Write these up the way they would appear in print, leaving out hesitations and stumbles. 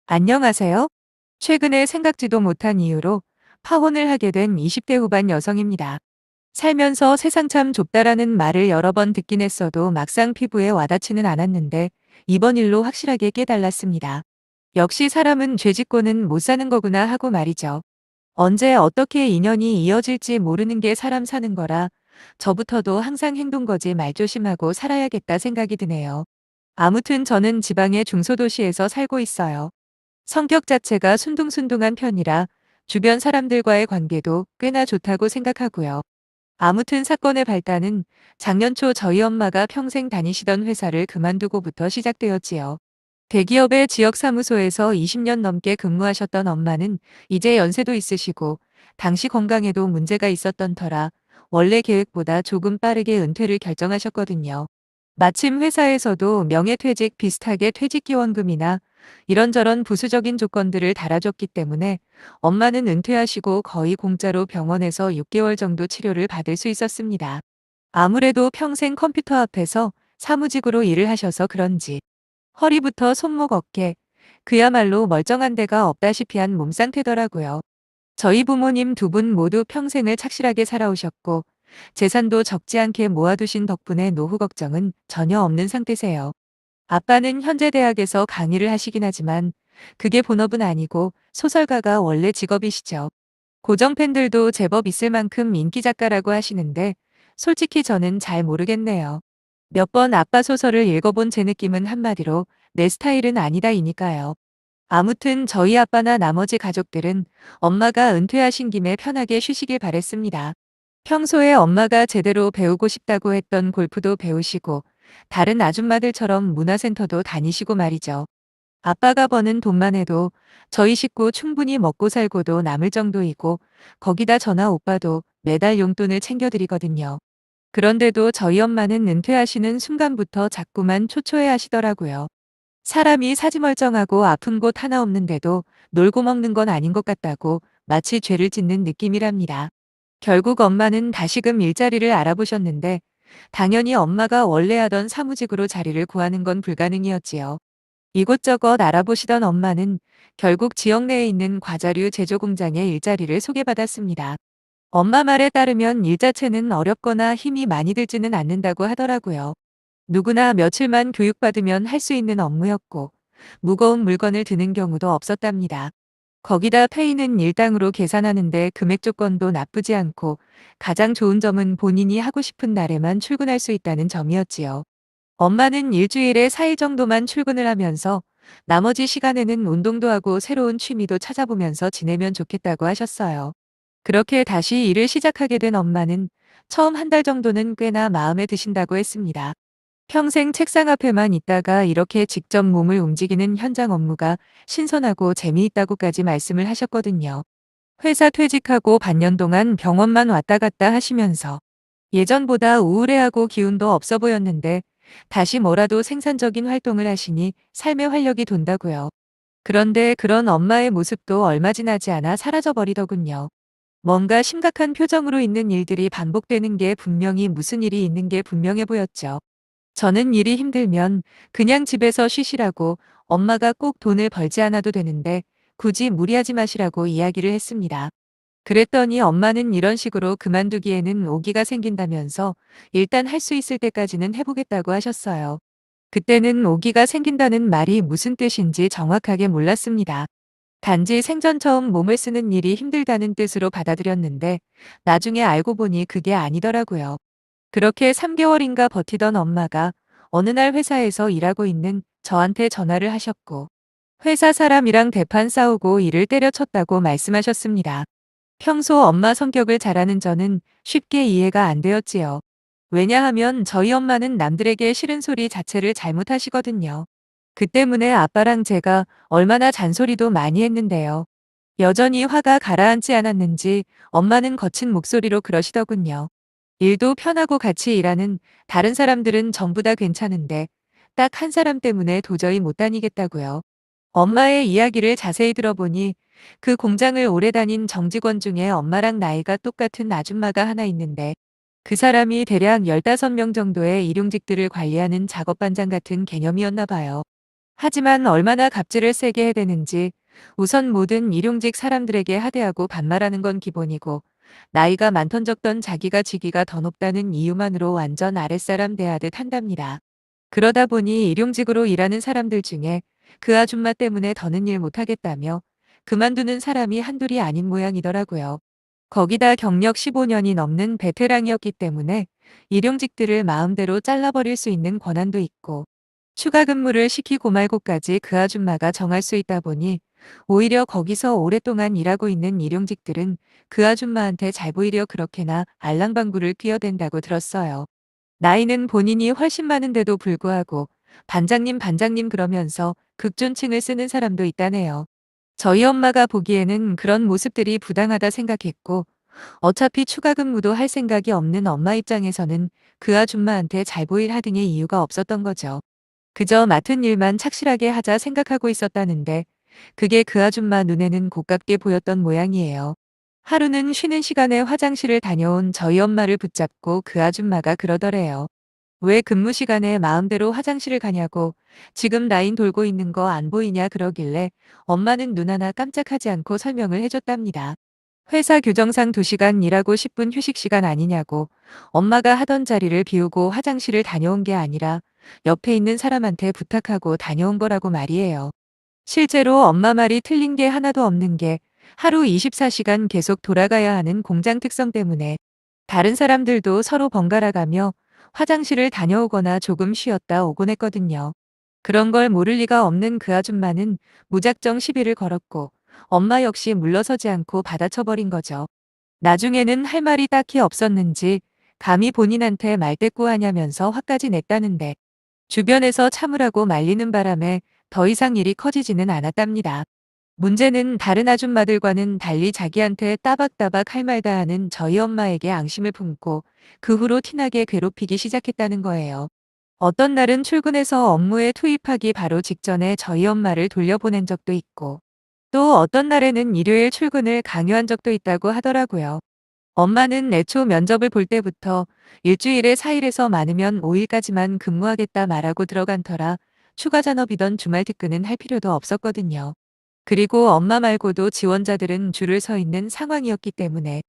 안녕하세요. 최근에 생각지도 못한 이유로 파혼을 하게 된 20대 후반 여성입니다. 살면서 세상 참 좁다라는 말을 여러 번 듣긴 했어도 막상 피부에 와닿지는 않았는데 이번 일로 확실하게 깨달았습니다. 역시 사람은 죄 짓고는 못 사는 거구나 하고 말이죠. 언제 어떻게 인연이 이어질지 모르는 게 사람 사는 거라 저부터도 항상 행동거지 말조심하고 살아야겠다 생각이 드네요. 아무튼 저는 지방의 중소도시에서 살고 있어요. 성격 자체가 순둥순둥한 편이라 주변 사람들과의 관계도 꽤나 좋다고 생각하고요. 아무튼 사건의 발단은 작년 초 저희 엄마가 평생 다니시던 회사를 그만두고부터 시작되었지요. 대기업의 지역사무소에서 20년 넘게 근무하셨던 엄마는 이제 연세도 있으시고 당시 건강에도 문제가 있었던 터라 원래 계획보다 조금 빠르게 은퇴를 결정하셨거든요. 마침 회사에서도 명예퇴직 비슷하게 퇴직기원금이나 이런저런 부수적인 조건들을 달아줬기 때문에 엄마는 은퇴하시고 거의 공짜로 병원에서 6개월 정도 치료를 받을 수 있었습니다. 아무래도 평생 컴퓨터 앞에서 사무직으로 일을 하셔서 그런지 허리부터 손목 어깨 그야말로 멀쩡한 데가 없다시피 한 몸 상태더라고요. 저희 부모님 두 분 모두 평생을 착실하게 살아오셨고 재산도 적지 않게 모아두신 덕분에 노후 걱정은 전혀 없는 상태세요. 아빠는 현재 대학에서 강의를 하시긴 하지만 그게 본업은 아니고 소설가가 원래 직업이시죠. 고정 팬들도 제법 있을 만큼 인기 작가라고 하시는데 솔직히 저는 잘 모르겠네요. 몇 번 아빠 소설을 읽어본 제 느낌은 한마디로 내 스타일은 아니다이니까요. 아무튼 저희 아빠나 나머지 가족들은 엄마가 은퇴하신 김에 편하게 쉬시길 바랬습니다. 평소에 엄마가 제대로 배우고 싶다고 했던 골프도 배우시고 다른 아줌마들처럼 문화센터도 다니시고 말이죠. 아빠가 버는 돈만 해도 저희 식구 충분히 먹고 살고도 남을 정도이고 거기다 저나 오빠도 매달 용돈을 챙겨드리거든요. 그런데도 저희 엄마는 은퇴하시는 순간부터 자꾸만 초초해 하시더라고요. 사람이 사지멀쩡하고 아픈 곳 하나 없는데도 놀고 먹는 건 아닌 것 같다고 마치 죄를 짓는 느낌이랍니다. 결국 엄마는 다시금 일자리를 알아보셨는데 당연히 엄마가 원래 하던 사무직으로 자리를 구하는 건 불가능이었지요. 이곳저곳 알아보시던 엄마는 결국 지역 내에 있는 과자류 제조 공장에 일자리를 소개받았습니다. 엄마 말에 따르면 일 자체는 어렵거나 힘이 많이 들지는 않는다고 하더라고요. 누구나 며칠만 교육받으면 할 수 있는 업무였고 무거운 물건을 드는 경우도 없었답니다. 거기다 페이는 일당으로 계산하는데 금액 조건도 나쁘지 않고 가장 좋은 점은 본인이 하고 싶은 날에만 출근할 수 있다는 점이었지요. 엄마는 일주일에 4일 정도만 출근을 하면서 나머지 시간에는 운동도 하고 새로운 취미도 찾아보면서 지내면 좋겠다고 하셨어요. 그렇게 다시 일을 시작하게 된 엄마는 처음 한 달 정도는 꽤나 마음에 드신다고 했습니다. 평생 책상 앞에만 있다가 이렇게 직접 몸을 움직이는 현장 업무가 신선하고 재미있다고까지 말씀을 하셨거든요. 회사 퇴직하고 반년 동안 병원만 왔다 갔다 하시면서 예전보다 우울해하고 기운도 없어 보였는데 다시 뭐라도 생산적인 활동을 하시니 삶의 활력이 돈다고요. 그런데 그런 엄마의 모습도 얼마 지나지 않아 사라져버리더군요. 뭔가 심각한 표정으로 있는 일들이 반복되는 게 분명히 무슨 일이 있는 게 분명해 보였죠. 저는 일이 힘들면 그냥 집에서 쉬시라고 엄마가 꼭 돈을 벌지 않아도 되는데 굳이 무리하지 마시라고 이야기를 했습니다. 그랬더니 엄마는 이런 식으로 그만두기에는 오기가 생긴다면서 일단 할 수 있을 때까지는 해보겠다고 하셨어요. 그때는 오기가 생긴다는 말이 무슨 뜻인지 정확하게 몰랐습니다. 단지 생전 처음 몸을 쓰는 일이 힘들다는 뜻으로 받아들였는데 나중에 알고 보니 그게 아니더라고요. 그렇게 3개월인가 버티던 엄마가 어느 날 회사에서 일하고 있는 저한테 전화를 하셨고 회사 사람이랑 대판 싸우고 일을 때려쳤다고 말씀하셨습니다. 평소 엄마 성격을 잘 아는 저는 쉽게 이해가 안 되었지요. 왜냐하면 저희 엄마는 남들에게 싫은 소리 자체를 잘못하시거든요. 그 때문에 아빠랑 제가 얼마나 잔소리도 많이 했는데요. 여전히 화가 가라앉지 않았는지 엄마는 거친 목소리로 그러시더군요. 일도 편하고 같이 일하는 다른 사람들은 전부 다 괜찮은데 딱 한 사람 때문에 도저히 못 다니겠다고요. 엄마의 이야기를 자세히 들어보니 그 공장을 오래 다닌 정직원 중에 엄마랑 나이가 똑같은 아줌마가 하나 있는데 그 사람이 대략 15명 정도의 일용직들을 관리하는 작업반장 같은 개념이었나 봐요. 하지만 얼마나 갑질을 세게 해대는지 우선 모든 일용직 사람들에게 하대하고 반말하는 건 기본이고 나이가 많던 적던 자기가 직위가 더 높다는 이유만으로 완전 아랫사람 대하듯 한답니다. 그러다 보니 일용직으로 일하는 사람들 중에 그 아줌마 때문에 더는 일 못하겠다며 그만두는 사람이 한둘이 아닌 모양이더라고요. 거기다 경력 15년이 넘는 베테랑이었기 때문에 일용직들을 마음대로 잘라버릴 수 있는 권한도 있고 추가 근무를 시키고 말고까지 그 아줌마가 정할 수 있다 보니 오히려 거기서 오랫동안 일하고 있는 일용직들은 그 아줌마한테 잘 보이려 그렇게나 알랑방구를 끼어댄다고 들었어요. 나이는 본인이 훨씬 많은데도 불구하고 반장님 반장님 그러면서 극존칭을 쓰는 사람도 있다네요. 저희 엄마가 보기에는 그런 모습들이 부당하다 생각했고 어차피 추가 근무도 할 생각이 없는 엄마 입장에서는 그 아줌마한테 잘 보일 하등의 이유가 없었던 거죠. 그저 맡은 일만 착실하게 하자 생각하고 있었다는데 그게 그 아줌마 눈에는 고깝게 보였던 모양이에요. 하루는 쉬는 시간에 화장실을 다녀온 저희 엄마를 붙잡고 그 아줌마가 그러더래요. 왜 근무 시간에 마음대로 화장실을 가냐고 지금 라인 돌고 있는 거 안 보이냐 그러길래 엄마는 눈 하나 깜짝하지 않고 설명을 해줬답니다. 회사 규정상 2시간 일하고 10분 휴식 시간 아니냐고 엄마가 하던 자리를 비우고 화장실을 다녀온 게 아니라 옆에 있는 사람한테 부탁하고 다녀온 거라고 말이에요. 실제로 엄마 말이 틀린 게 하나도 없는 게 하루 24시간 계속 돌아가야 하는 공장 특성 때문에 다른 사람들도 서로 번갈아 가며 화장실을 다녀오거나 조금 쉬었다 오곤 했거든요. 그런 걸 모를 리가 없는 그 아줌마는 무작정 시비를 걸었고 엄마 역시 물러서지 않고 받아쳐버린 거죠. 나중에는 할 말이 딱히 없었는지 감히 본인한테 말대꾸하냐면서 화까지 냈다는데 주변에서 참으라고 말리는 바람에 더 이상 일이 커지지는 않았답니다. 문제는 다른 아줌마들과는 달리 자기한테 따박따박 할 말 다 하는 저희 엄마에게 앙심을 품고 그 후로 티나게 괴롭히기 시작했다는 거예요. 어떤 날은 출근해서 업무에 투입하기 바로 직전에 저희 엄마를 돌려보낸 적도 있고 또 어떤 날에는 일요일 출근을 강요한 적도 있다고 하더라고요. 엄마는 애초 면접을 볼 때부터 일주일에 4일에서 많으면 5일까지만 근무하겠다 말하고 들어간 터라 추가 잔업이던 주말 특근은 할 필요도 없었거든요. 그리고 엄마 말고도 지원자들은 줄을 서 있는 상황이었기 때문에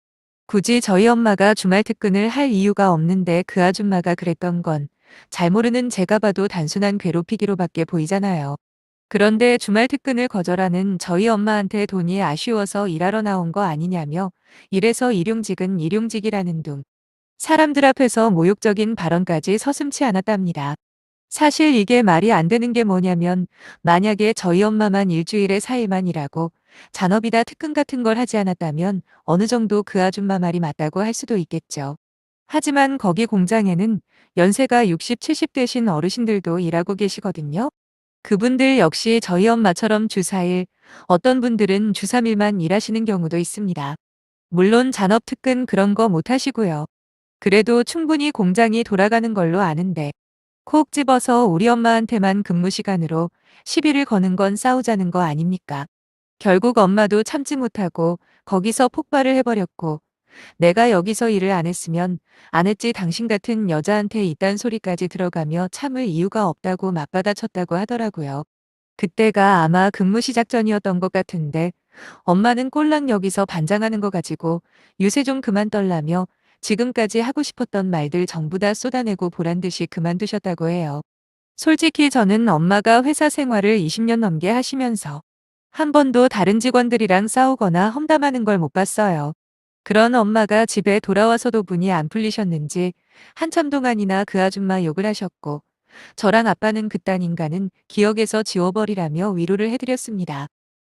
굳이 저희 엄마가 주말 특근을 할 이유가 없는데 그 아줌마가 그랬던 건 잘 모르는 제가 봐도 단순한 괴롭히기로밖에 보이잖아요. 그런데 주말 특근을 거절하는 저희 엄마한테 돈이 아쉬워서 일하러 나온 거 아니냐며 이래서 일용직은 일용직이라는 둥 사람들 앞에서 모욕적인 발언까지 서슴지 않았답니다. 사실 이게 말이 안 되는 게 뭐냐면 만약에 저희 엄마만 일주일에 4일만 일하고 잔업이다 특근 같은 걸 하지 않았다면 어느 정도 그 아줌마 말이 맞다고 할 수도 있겠죠. 하지만 거기 공장에는 연세가 60, 70 되신 어르신들도 일하고 계시거든요. 그분들 역시 저희 엄마처럼 주 4일, 어떤 분들은 주 3일만 일하시는 경우도 있습니다. 물론 잔업 특근 그런 거 못 하시고요. 그래도 충분히 공장이 돌아가는 걸로 아는데 콕 집어서 우리 엄마한테만 근무 시간으로 시비를 거는 건 싸우자는 거 아닙니까? 결국 엄마도 참지 못하고 거기서 폭발을 해버렸고 내가 여기서 일을 안 했으면 안 했지 당신 같은 여자한테 이딴 소리까지 들어가며 참을 이유가 없다고 맞받아쳤다고 하더라고요. 그때가 아마 근무 시작 전이었던 것 같은데 엄마는 꼴랑 여기서 반장하는 거 가지고 유세 좀 그만 떨라며 지금까지 하고 싶었던 말들 전부 다 쏟아내고 보란 듯이 그만두셨다고 해요. 솔직히 저는 엄마가 회사 생활을 20년 넘게 하시면서 한 번도 다른 직원들이랑 싸우거나 험담하는 걸 못 봤어요. 그런 엄마가 집에 돌아와서도 분이 안 풀리셨는지 한참 동안이나 그 아줌마 욕을 하셨고 저랑 아빠는 그딴 인간은 기억에서 지워버리라며 위로를 해드렸습니다.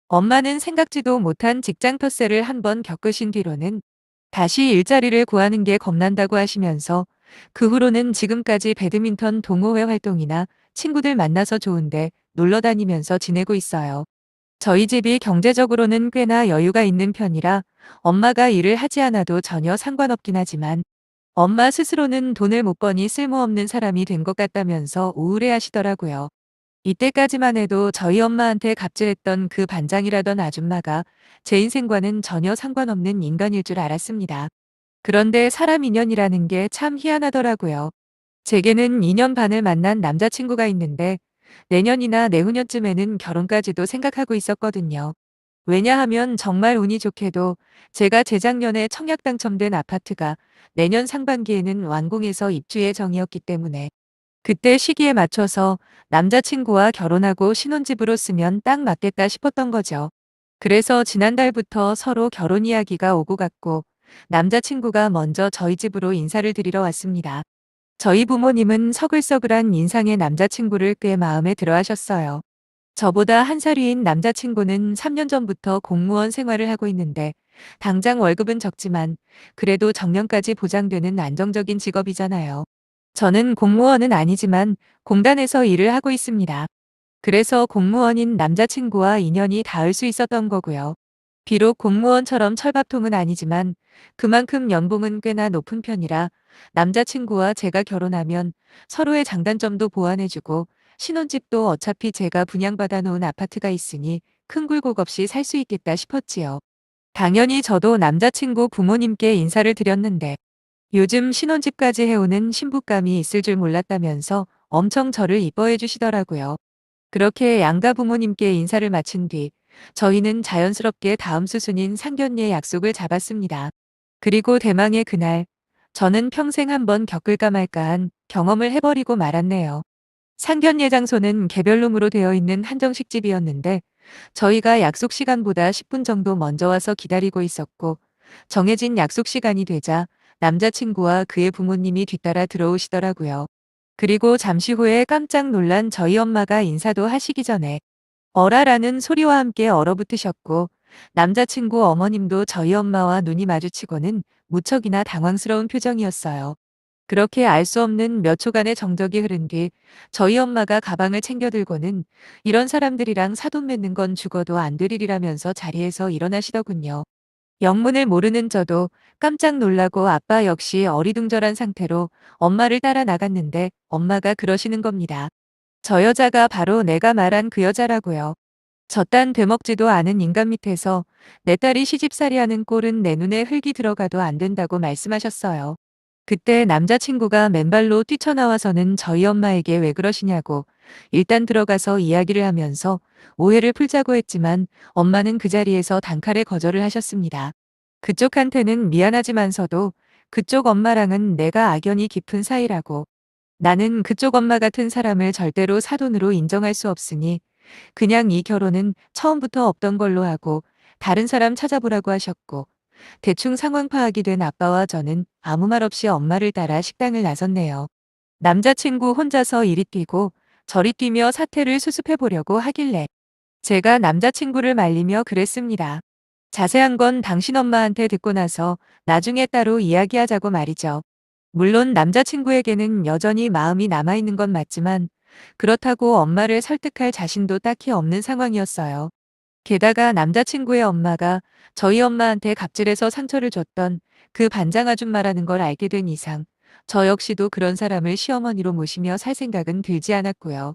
엄마는 생각지도 못한 직장 텃세를 한 번 겪으신 뒤로는 다시 일자리를 구하는 게 겁난다고 하시면서 그 후로는 지금까지 배드민턴 동호회 활동이나 친구들 만나서 좋은데 놀러 다니면서 지내고 있어요. 저희 집이 경제적으로는 꽤나 여유가 있는 편이라 엄마가 일을 하지 않아도 전혀 상관없긴 하지만 엄마 스스로는 돈을 못 버니 쓸모없는 사람이 된 것 같다면서 우울해 하시더라고요. 이때까지만 해도 저희 엄마한테 갑질했던 그 반장이라던 아줌마가 제 인생과는 전혀 상관없는 인간일 줄 알았습니다. 그런데 사람 인연이라는 게 참 희한하더라고요. 제게는 2년 반을 만난 남자친구가 있는데 내년이나 내후년쯤에는 결혼까지도 생각하고 있었거든요. 왜냐하면 정말 운이 좋게도 제가 재작년에 청약 당첨된 아파트가 내년 상반기에는 완공해서 입주 예정이었기 때문에 그때 시기에 맞춰서 남자친구와 결혼하고 신혼집으로 쓰면 딱 맞겠다 싶었던 거죠. 그래서 지난달부터 서로 결혼 이야기가 오고 갔고 남자친구가 먼저 저희 집으로 인사를 드리러 왔습니다. 저희 부모님은 서글서글한 인상의 남자친구를 꽤 마음에 들어 하셨어요. 저보다 한 살 위인 남자친구는 3년 전부터 공무원 생활을 하고 있는데 당장 월급은 적지만 그래도 정년까지 보장되는 안정적인 직업이잖아요. 저는 공무원은 아니지만 공단에서 일을 하고 있습니다. 그래서 공무원인 남자친구와 인연이 닿을 수 있었던 거고요. 비록 공무원처럼 철밥통은 아니지만 그만큼 연봉은 꽤나 높은 편이라 남자친구와 제가 결혼하면 서로의 장단점도 보완해주고 신혼집도 어차피 제가 분양받아 놓은 아파트가 있으니 큰 굴곡 없이 살 수 있겠다 싶었지요. 당연히 저도 남자친구 부모님께 인사를 드렸는데 요즘 신혼집까지 해오는 신부감이 있을 줄 몰랐다면서 엄청 저를 이뻐해 주시더라고요. 그렇게 양가 부모님께 인사를 마친 뒤 저희는 자연스럽게 다음 수순인 상견례 약속을 잡았습니다. 그리고 대망의 그날, 저는 평생 한번 겪을까 말까한 경험을 해버리고 말았네요. 상견례 장소는 개별룸으로 되어 있는 한정식 집이었는데 저희가 약속 시간보다 10분 정도 먼저 와서 기다리고 있었고 정해진 약속 시간이 되자 남자친구와 그의 부모님이 뒤따라 들어오시더라고요. 그리고 잠시 후에 깜짝 놀란 저희 엄마가 인사도 하시기 전에 어라라는 소리와 함께 얼어붙으셨고 남자친구 어머님도 저희 엄마와 눈이 마주치고는 무척이나 당황스러운 표정이었어요. 그렇게 알 수 없는 몇 초간의 정적이 흐른 뒤 저희 엄마가 가방을 챙겨 들고는 이런 사람들이랑 사돈 맺는 건 죽어도 안 되리라면서 자리에서 일어나시더군요. 영문을 모르는 저도 깜짝 놀라고 아빠 역시 어리둥절한 상태로 엄마를 따라 나갔는데 엄마가 그러시는 겁니다. 저 여자가 바로 내가 말한 그 여자라고요. 저딴 되먹지도 않은 인간 밑에서 내 딸이 시집살이하는 꼴은 내 눈에 흙이 들어가도 안 된다고 말씀하셨어요. 그때 남자친구가 맨발로 뛰쳐나와서는 저희 엄마에게 왜 그러시냐고 일단 들어가서 이야기를 하면서 오해를 풀자고 했지만 엄마는 그 자리에서 단칼에 거절을 하셨습니다. 그쪽한테는 미안하지만서도 그쪽 엄마랑은 내가 악연이 깊은 사이라고 나는 그쪽 엄마 같은 사람을 절대로 사돈으로 인정할 수 없으니 그냥 이 결혼은 처음부터 없던 걸로 하고 다른 사람 찾아보라고 하셨고 대충 상황 파악이 된 아빠와 저는 아무 말 없이 엄마를 따라 식당을 나섰네요. 남자친구 혼자서 이리 뛰고 저리 뛰며 사태를 수습해 보려고 하길래 제가 남자친구를 말리며 그랬습니다. 자세한 건 당신 엄마한테 듣고 나서 나중에 따로 이야기하자고 말이죠. 물론 남자친구에게는 여전히 마음이 남아있는 건 맞지만 그렇다고 엄마를 설득할 자신도 딱히 없는 상황이었어요. 게다가 남자친구의 엄마가 저희 엄마한테 갑질해서 상처를 줬던 그 반장 아줌마라는 걸 알게 된 이상 저 역시도 그런 사람을 시어머니로 모시며 살 생각은 들지 않았고요.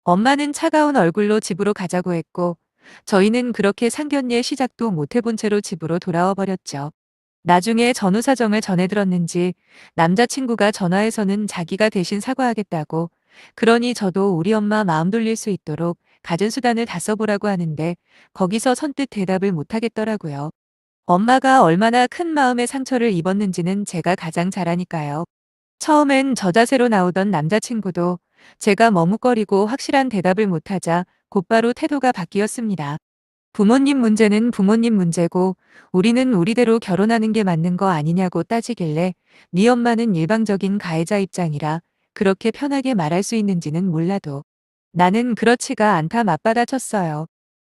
엄마는 차가운 얼굴로 집으로 가자고 했고 저희는 그렇게 상견례 시작도 못 해본 채로 집으로 돌아와 버렸죠. 나중에 전후 사정을 전해 들었는지 남자친구가 전화해서는 자기가 대신 사과하겠다고 그러니 저도 우리 엄마 마음 돌릴 수 있도록 갖은 수단을 다 써보라고 하는데 거기서 선뜻 대답을 못 하겠더라고요. 엄마가 얼마나 큰 마음의 상처를 입었는지는 제가 가장 잘 아니까요. 처음엔 저자세로 나오던 남자친구도 제가 머뭇거리고 확실한 대답을 못하자 곧바로 태도가 바뀌었습니다. 부모님 문제는 부모님 문제고 우리는 우리대로 결혼하는 게 맞는 거 아니냐고 따지길래 네 엄마는 일방적인 가해자 입장이라 그렇게 편하게 말할 수 있는지는 몰라도 나는 그렇지가 않다 맞받아쳤어요.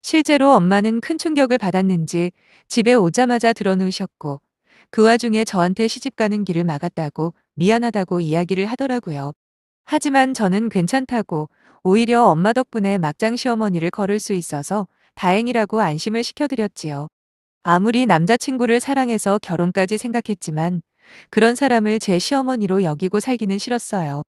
실제로 엄마는 큰 충격을 받았는지 집에 오자마자 들어누우셨고 그 와중에 저한테 시집가는 길을 막았다고 미안하다고 이야기를 하더라고요. 하지만 저는 괜찮다고 오히려 엄마 덕분에 막장 시어머니를 걸을 수 있어서 다행이라고 안심을 시켜드렸지요. 아무리 남자친구를 사랑해서 결혼까지 생각했지만 그런 사람을 제 시어머니로 여기고 살기는 싫었어요.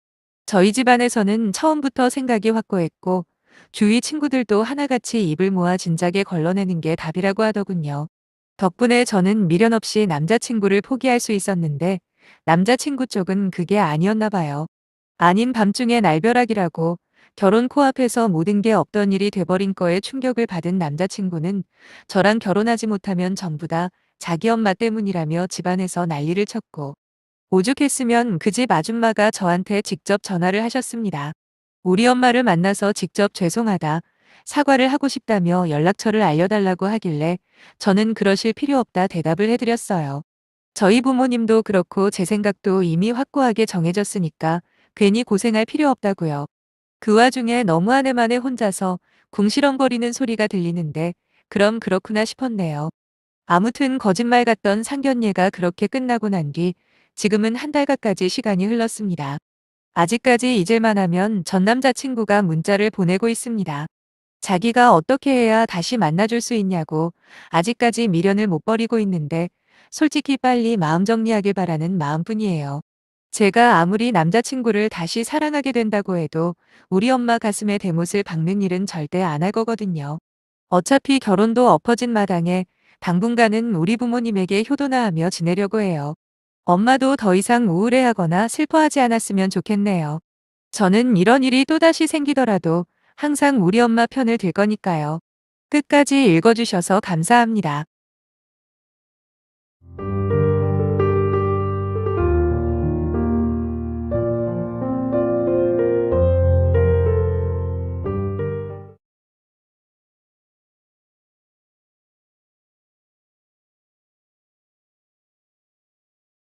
저희 집안에서는 처음부터 생각이 확고했고 주위 친구들도 하나같이 입을 모아 진작에 걸러내는 게 답이라고 하더군요. 덕분에 저는 미련 없이 남자친구를 포기할 수 있었는데 남자친구 쪽은 그게 아니었나 봐요. 아닌 밤중에 날벼락이라고 결혼 코앞에서 모든 게 없던 일이 돼버린 거에 충격을 받은 남자친구는 저랑 결혼하지 못하면 전부 다 자기 엄마 때문이라며 집안에서 난리를 쳤고, 오죽했으면 그 집 아줌마가 저한테 직접 전화를 하셨습니다. 우리 엄마를 만나서 직접 죄송하다, 사과를 하고 싶다며 연락처를 알려달라고 하길래 저는 그러실 필요 없다 대답을 해드렸어요. 저희 부모님도 그렇고 제 생각도 이미 확고하게 정해졌으니까 괜히 고생할 필요 없다고요. 그 와중에 너무 아내만에 혼자서 궁시렁거리는 소리가 들리는데 그럼 그렇구나 싶었네요. 아무튼 거짓말 같던 상견례가 그렇게 끝나고 난 뒤 지금은 한 달 가까이 시간이 흘렀습니다. 아직까지 잊을만 하면 전 남자친구가 문자를 보내고 있습니다. 자기가 어떻게 해야 다시 만나줄 수 있냐고 아직까지 미련을 못 버리고 있는데 솔직히 빨리 마음 정리하길 바라는 마음뿐이에요. 제가 아무리 남자친구를 다시 사랑하게 된다고 해도 우리 엄마 가슴에 대못을 박는 일은 절대 안 할 거거든요. 어차피 결혼도 엎어진 마당에 당분간은 우리 부모님에게 효도나 하며 지내려고 해요. 엄마도 더 이상 우울해하거나 슬퍼하지 않았으면 좋겠네요. 저는 이런 일이 또다시 생기더라도 항상 우리 엄마 편을 들 거니까요. 끝까지 읽어주셔서 감사합니다.